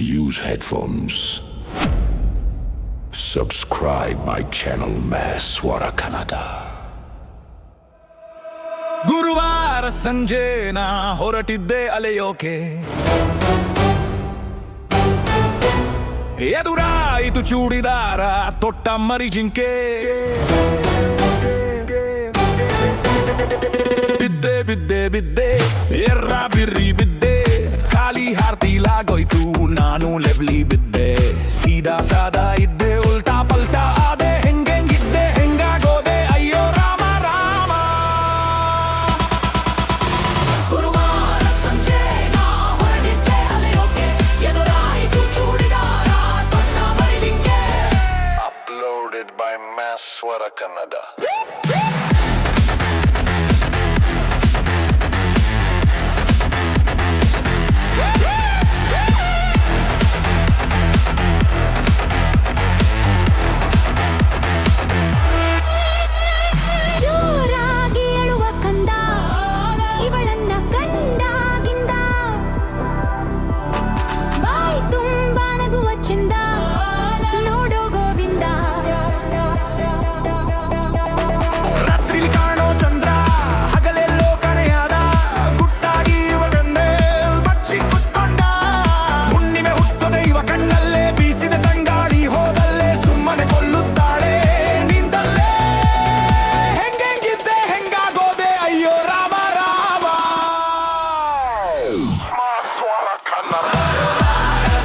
use headphones. Subscribe my channel Mass Swara Kannada. ಗುರುವಾರ ಸಂಜೆ ನಾ ಹೊರಟಿದ್ದೆ ಅಲೆಯೋಕೆ. ಎದುರಾಯಿತು ಚೂಡಿದಾರ ತೊಟ್ಟ ಮರಿಜಿಂಕೆ. ಬಿದ್ದೆ ಬಿದ್ದೆ ಬಿದ್ದೆ ಎರ್ರ ಬಿರ್ರಿ ಬಿದ್ದೆ, ಖಾಲಿ ಹಾರ್ತಿಲಾಗೋಯ್ತು ನಾನು ಲೆವ್ಲಿ ಬಿದ್ದೆ. ಸೀದಾ ಸಾದಾ ಇದ್ದೆ ಉಲ್ಟಾ ಪಲ್ಟಾ ಆದೆ, ಹೆಂಗೆಂಗಿದ್ದೆ ಹೆಂಗಾಗೋದೆ ಅಯ್ಯೋ ರಾಮ ರಾಮ. ಗುರುವಾರ ಸಂಜೆ ನಾ ಹೊರಟಿದ್ದೆ ಅಲೆಯೋಕೆ, ಎದುರಾಯಿತು ಚೂಡಿದಾರ ತೊಟ್ಟ ಮರಿಜಿಂಕೆ. Uploaded by Mass Swara Kannada. ಜೋರಾಗಿ ಅಳುವ ಕಂದ ಇವಳನ್ನ ಕಂಡಾಗಿಂದ, ಬಾಯಿ ತುಂಬ ನಗುವ ಚೆಂದ ನೋಡೋ ಗೋವಿಂದ. ರಾತ್ರಿಲಿ ಕಾಣೋ ಚಂದ್ರ ಹಗಲೆಲ್ಲೋ ಕಣೆಯಾದ, ಗುಟ್ಟಾಗಿ ಇವ ಕಣ್ಣೆ ಬಚ್ಚಿ ಕುತ್ಕೊಂಡ. ಹುಣ್ಣಿಮೆ ಹುಟ್ಟದೆ ಇವ ಕಣ್ಣಲ್ಲೇ ಬೀಸಿದ ತಂಗಾಳಿ ಹೋದಲ್ಲೇ ಸುಮ್ಮನೆ ಕೊಲ್ಲುತ್ತಾಳೆ ನಿಂತಲ್ಲೇ. ಹೆಂಗೆಂಗಿದ್ದೆ ಹೆಂಗಾಗೋದೆ ಅಯ್ಯೋ Rama Rama. Mass Swara Kannada.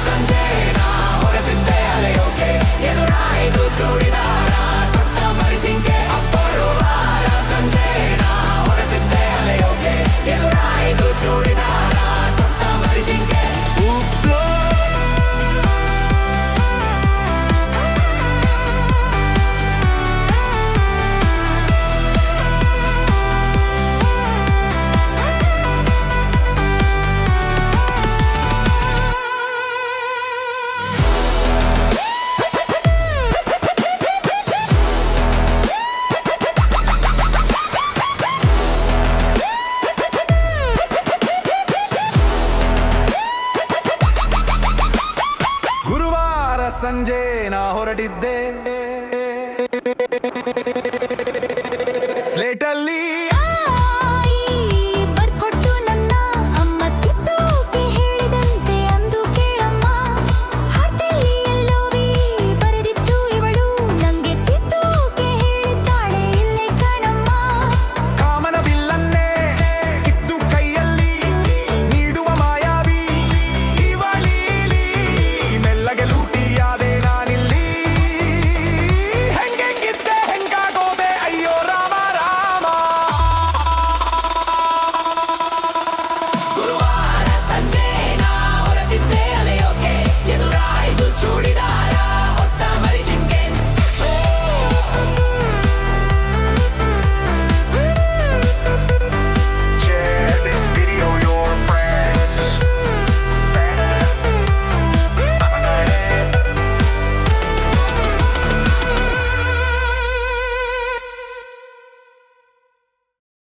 ಸಂಜೆ ನಾ ಹೊರಟಿದ್ದೆ ಅಲೆಯೋಕೆ, ಎದುರಾಯಿತು ಚೂಡಿದಾರ ತೊಟ್ಟ ಮರಿಜಿಂಕೆ. ಗುರುವಾರ ಸಂಜೆ ನಾ ಹೊರಟಿದ್ದೆ ಅಲೆಯೋಕೆ, ಎದುರಾಯಿತು ಚೂಡಿದಾರ ತೊಟ್ಟ ಮರಿಜಿಂಕೆ. ಗುರುವಾರ ಸಂಜೆ ನಾ ಹೊರಟಿದ್ದೆ, ಸ್ಲೇಟಲ್ಲಿ